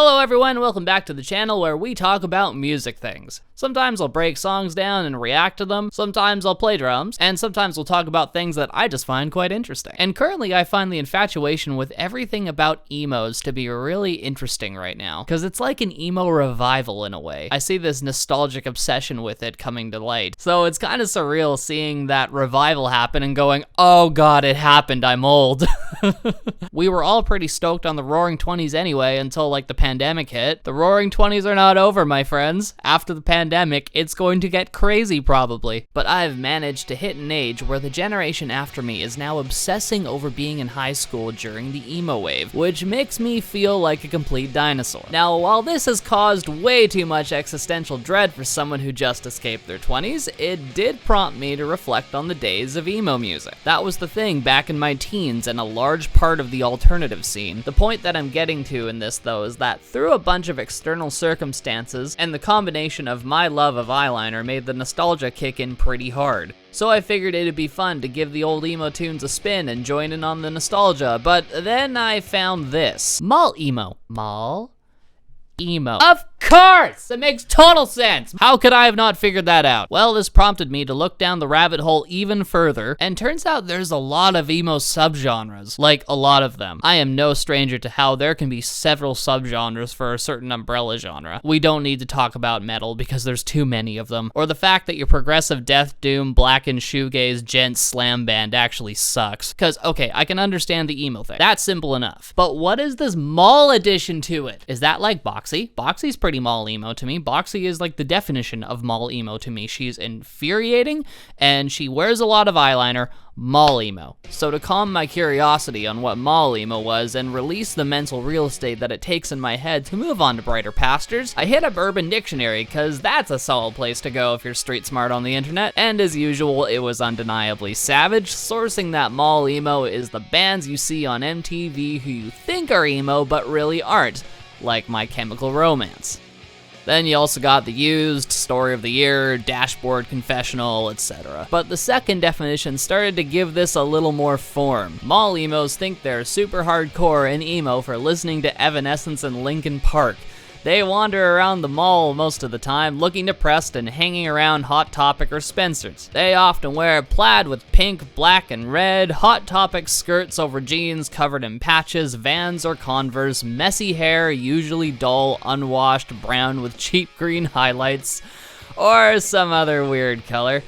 Hello everyone, welcome back to the channel where we talk about music things. Sometimes I'll break songs down and react to them, sometimes I'll play drums, and sometimes we'll talk about things that I just find quite interesting. And currently I find the infatuation with everything about emos to be really interesting right now, because it's like an emo revival in a way. I see this nostalgic obsession with it coming to light, so it's kind of surreal seeing that revival happen and going, oh god, it happened, I'm old. We were all pretty stoked on the Roaring 20s anyway until like the pandemic hit. The Roaring 20s are not over, my friends. After the pandemic, it's going to get crazy probably. But I've managed to hit an age where the generation after me is now obsessing over being in high school during the emo wave, which makes me feel like a complete dinosaur. Now, while this has caused way too much existential dread for someone who just escaped their 20s, it did prompt me to reflect on the days of emo music. That was the thing back in my teens and a large part of the alternative scene. The point that I'm getting to in this though is that through a bunch of external circumstances and the combination of my love of eyeliner made the nostalgia kick in pretty hard. So I figured it'd be fun to give the old emo tunes a spin and join in on the nostalgia, but then I found this. Mall Emo. Mall Emo. Of course! It makes total sense! How could I have not figured that out? Well, this prompted me to look down the rabbit hole even further, and turns out there's a lot of emo subgenres. Like, a lot of them. I am no stranger to how there can be several subgenres for a certain umbrella genre. We don't need to talk about metal because there's too many of them, or the fact that your progressive death doom, blackened shoegaze, gent slam band actually sucks. Cause, okay, I can understand the emo thing. That's simple enough. But what is this mall addition to it? Is that like Boxy? Boxy's pretty mall emo to me. Boxy is like the definition of mall emo to me. She's infuriating and she wears a lot of eyeliner. Mall emo. So to calm my curiosity on what mall emo was and release the mental real estate that it takes in my head to move on to brighter pastures, I hit up Urban Dictionary cause that's a solid place to go if you're street smart on the internet, and as usual it was undeniably savage, sourcing that mall emo is the bands you see on MTV who you think are emo but really aren't, like My Chemical Romance. Then you also got The Used, Story of the Year, Dashboard Confessional, etc. But the second definition started to give this a little more form. Mall emos think they're super hardcore and emo for listening to Evanescence and Linkin Park. They wander around the mall most of the time, looking depressed and hanging around Hot Topic or Spencer's. They often wear plaid with pink, black, and red, Hot Topic skirts over jeans covered in patches, Vans or Converse, messy hair, usually dull, unwashed, brown with cheap green highlights, or some other weird color.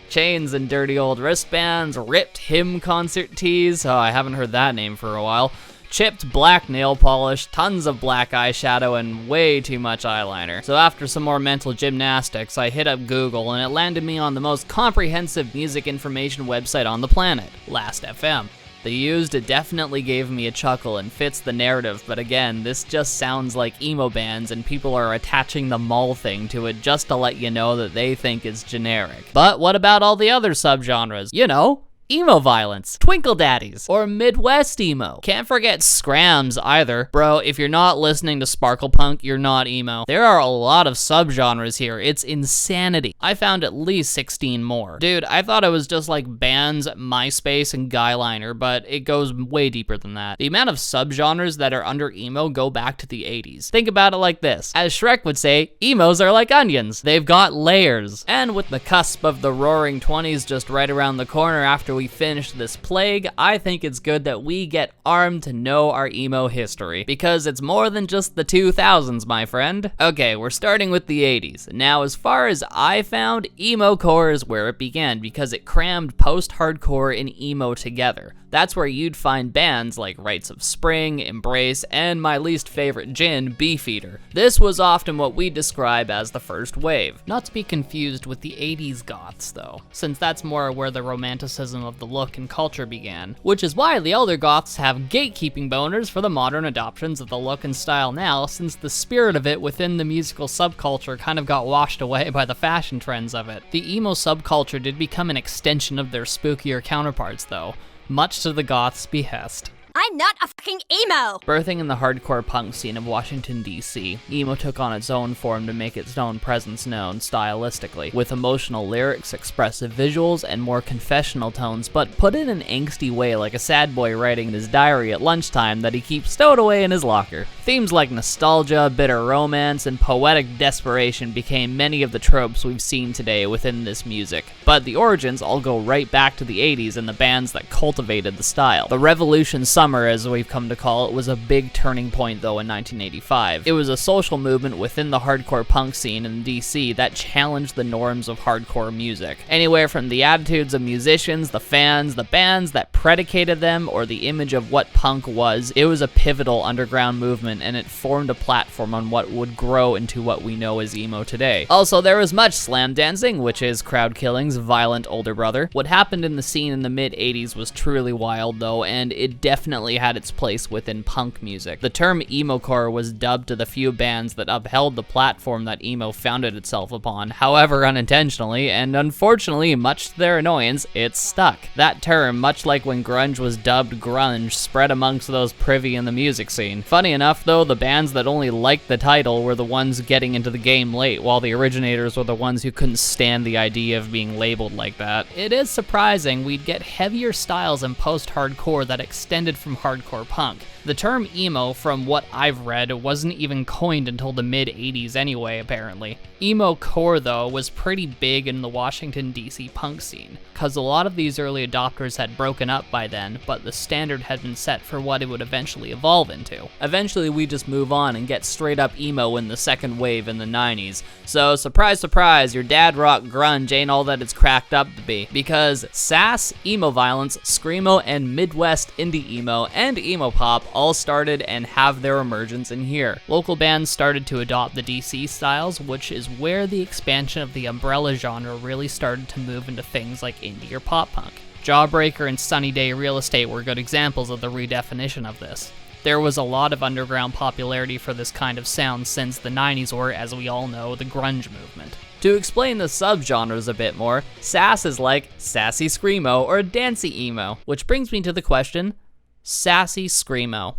Chains and dirty old wristbands, ripped hymn concert tees, oh, I haven't heard that name for a while, chipped black nail polish, tons of black eyeshadow, and way too much eyeliner. So after some more mental gymnastics, I hit up Google and it landed me on the most comprehensive music information website on the planet, Last.fm. The Used definitely gave me a chuckle and fits the narrative, but again, this just sounds like emo bands and people are attaching the mall thing to it just to let you know that they think it's generic. But what about all the other subgenres? You know, emo violence, twinkledaddies, or Midwest emo. Can't forget scrams either. Bro, if you're not listening to sparklepunk, you're not emo. There are a lot of subgenres here. It's insanity. I found at least 16 more. Dude, I thought it was just like bands, MySpace, and Guyliner, but it goes way deeper than that. The amount of subgenres that are under emo go back to the 80s. Think about it like this. As Shrek would say, emos are like onions. They've got layers. And with the cusp of the Roaring 20s just right around the corner after we finish this plague, I think it's good that we get armed to know our emo history, because it's more than just the 2000s, my friend. Okay, we're starting with the 80s. Now, as far as I found, emo core is where it began, because it crammed post-hardcore and emo together. That's where you'd find bands like Rites of Spring, Embrace, and my least favorite gin, Beefeater. This was often what we describe as the first wave. Not to be confused with the 80s goths though, since that's more where the romanticism of the look and culture began, which is why the elder goths have gatekeeping boners for the modern adoptions of the look and style now, since the spirit of it within the musical subculture kind of got washed away by the fashion trends of it. The emo subculture did become an extension of their spookier counterparts though, much to the goths' behest. I'm not a fucking emo! Birthing in the hardcore punk scene of Washington, D.C., emo took on its own form to make its own presence known stylistically, with emotional lyrics, expressive visuals, and more confessional tones, but put in an angsty way like a sad boy writing in his diary at lunchtime that he keeps stowed away in his locker. Themes like nostalgia, bitter romance, and poetic desperation became many of the tropes we've seen today within this music. But the origins all go right back to the 80s and the bands that cultivated the style. The Revolution Summer, as we've come to call it, was a big turning point though in 1985. It was a social movement within the hardcore punk scene in DC that challenged the norms of hardcore music. Anywhere from the attitudes of musicians, the fans, the bands that predicated them, or the image of what punk was, it was a pivotal underground movement and it formed a platform on what would grow into what we know as emo today. Also, there was much slam dancing, which is crowd killing's violent older brother. What happened in the scene in the mid-80s was truly wild though, and it definitely had its place within punk music. The term emocore was dubbed to the few bands that upheld the platform that emo founded itself upon, however unintentionally, and unfortunately, much to their annoyance, it stuck. That term, much like when grunge was dubbed grunge, spread amongst those privy in the music scene. Funny enough though, the bands that only liked the title were the ones getting into the game late, while the originators were the ones who couldn't stand the idea of being labeled like that. It is surprising we'd get heavier styles in post-hardcore that extended from hardcore punk. The term emo, from what I've read, wasn't even coined until the mid-80s anyway, apparently. Emo core, though, was pretty big in the Washington, D.C. punk scene, cause a lot of these early adopters had broken up by then, but the standard had been set for what it would eventually evolve into. Eventually, we just move on and get straight up emo in the second wave in the 90s. So, surprise, surprise, your dad rock grunge ain't all that it's cracked up to be, because sass, emo violence, screamo, and Midwest indie emo, and emo pop all started and have their emergence in here. Local bands started to adopt the DC styles, which is where the expansion of the umbrella genre really started to move into things like indie or pop punk. Jawbreaker and Sunny Day Real Estate were good examples of the redefinition of this. There was a lot of underground popularity for this kind of sound since the 90s were, as we all know, the grunge movement. To explain the subgenres a bit more, sass is like sassy screamo or dancey emo, which brings me to the question, sassy screamo.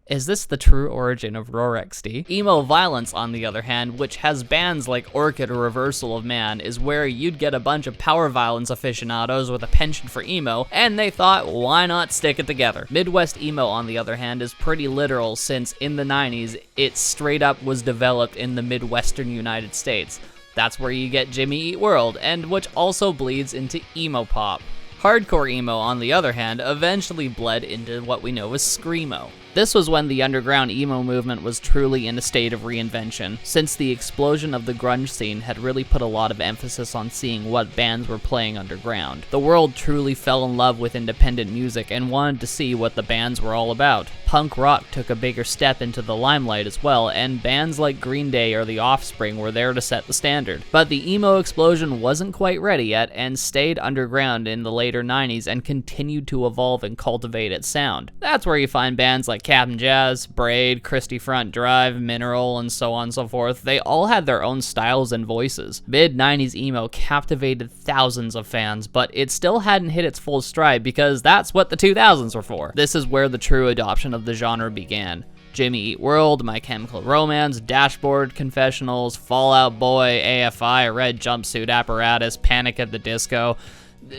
Is this the true origin of RoarXD? Emo violence, on the other hand, which has bands like Orchid or Reversal of Man, is where you'd get a bunch of power violence aficionados with a penchant for emo, and they thought, why not stick it together? Midwest emo, on the other hand, is pretty literal since in the 90s, it straight up was developed in the Midwestern United States. That's where you get Jimmy Eat World, and which also bleeds into emo pop. Hardcore emo, on the other hand, eventually bled into what we know as Screamo. This was when the underground emo movement was truly in a state of reinvention, since the explosion of the grunge scene had really put a lot of emphasis on seeing what bands were playing underground. The world truly fell in love with independent music and wanted to see what the bands were all about. Punk rock took a bigger step into the limelight as well, and bands like Green Day or The Offspring were there to set the standard. But the emo explosion wasn't quite ready yet, and stayed underground in the later 90s and continued to evolve and cultivate its sound. That's where you find bands like Cap'n Jazz, Braid, Christie Front Drive, Mineral, and so on and so forth. They all had their own styles and voices. Mid-90s emo captivated thousands of fans, but it still hadn't hit its full stride because that's what the 2000s were for. This is where the true adoption of the genre began. Jimmy Eat World, My Chemical Romance, Dashboard Confessionals, Fall Out Boy, AFI, Red Jumpsuit Apparatus, Panic at the Disco.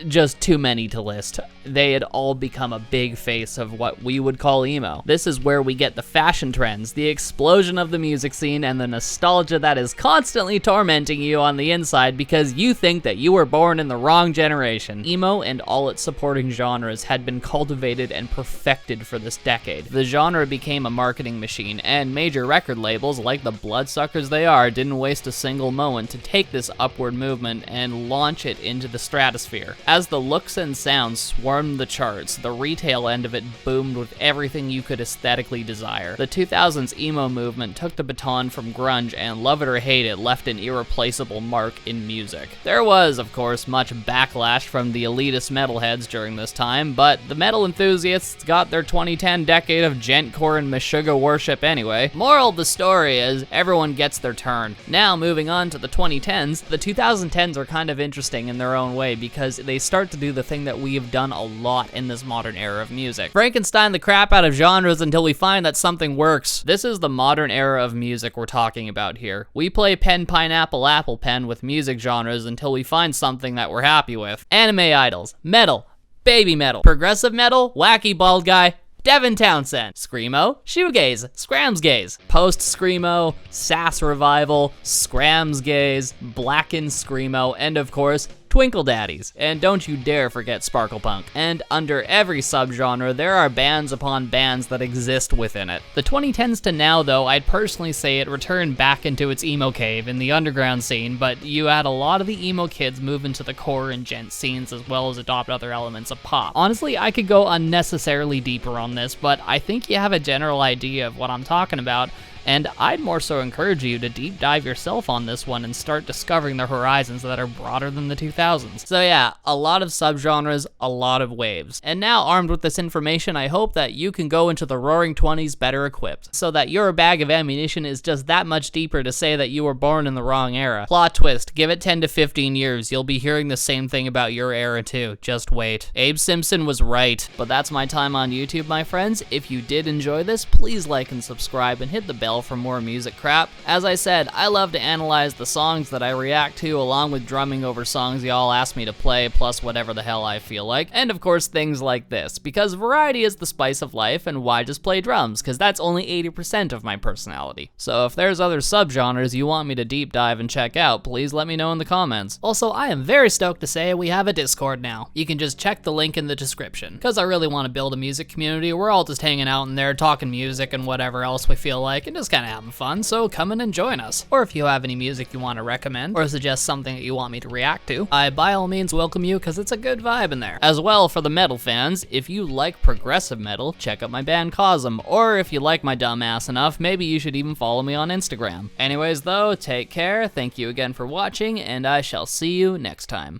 Just too many to list. They had all become a big face of what we would call emo. This is where we get the fashion trends, the explosion of the music scene, and the nostalgia that is constantly tormenting you on the inside because you think that you were born in the wrong generation. Emo and all its supporting genres had been cultivated and perfected for this decade. The genre became a marketing machine, and major record labels, like the bloodsuckers they are, didn't waste a single moment to take this upward movement and launch it into the stratosphere. As the looks and sounds swarmed the charts, the retail end of it boomed with everything you could aesthetically desire. The 2000s emo movement took the baton from grunge and, love it or hate it, left an irreplaceable mark in music. There was, of course, much backlash from the elitist metalheads during this time, but the metal enthusiasts got their 2010 decade of gentcore and Meshuggah worship anyway. Moral of the story is, everyone gets their turn. Now, moving on to the 2010s, the 2010s are kind of interesting in their own way because they start to do the thing that we have done a lot in this modern era of music. Frankenstein the crap out of genres until we find that something works. This is the modern era of music we're talking about here. We play pen, pineapple, apple pen with music genres until we find something that we're happy with. Anime idols, metal, baby metal, progressive metal, wacky bald guy, Devin Townsend, Screamo, Shoegaze, Scramsgaze, Post-Screamo, Sass Revival, Scramsgaze, Blackened Screamo, and of course, twinkledaddies. And don't you dare forget sparklepunk. And under every subgenre, there are bands upon bands that exist within it. The 2010s to now, though, I'd personally say it returned back into its emo cave in the underground scene, but you had a lot of the emo kids move into the core and gent scenes as well as adopt other elements of pop. Honestly, I could go unnecessarily deeper on this, but I think you have a general idea of what I'm talking about, and I'd more so encourage you to deep dive yourself on this one and start discovering the horizons that are broader than the 2000s. So yeah, a lot of subgenres, a lot of waves. And now, armed with this information, I hope that you can go into the Roaring 20s better equipped, so that your bag of ammunition is just that much deeper to say that you were born in the wrong era. Plot twist, give it 10 to 15 years, you'll be hearing the same thing about your era too, just wait. Abe Simpson was right. But that's my time on YouTube, my friends. If you did enjoy this, please like and subscribe and hit the bell for more music crap. As I said, I love to analyze the songs that I react to along with drumming over songs y'all ask me to play, plus whatever the hell I feel like. And of course things like this, because variety is the spice of life, and why just play drums? Because that's only 80% of my personality. So if there's other subgenres you want me to deep dive and check out, please let me know in the comments. Also, I am very stoked to say we have a Discord now. You can just check the link in the description, because I really want to build a music community. We're all just hanging out in there talking music and whatever else we feel like, and just kind of having fun, so come in and join us. Or if you have any music you want to recommend, or suggest something that you want me to react to, I by all means welcome you, because it's a good vibe in there. As well, for the metal fans, if you like progressive metal, check out my band Cosm, or if you like my dumb ass enough, maybe you should even follow me on Instagram. Anyways though, take care, thank you again for watching, and I shall see you next time.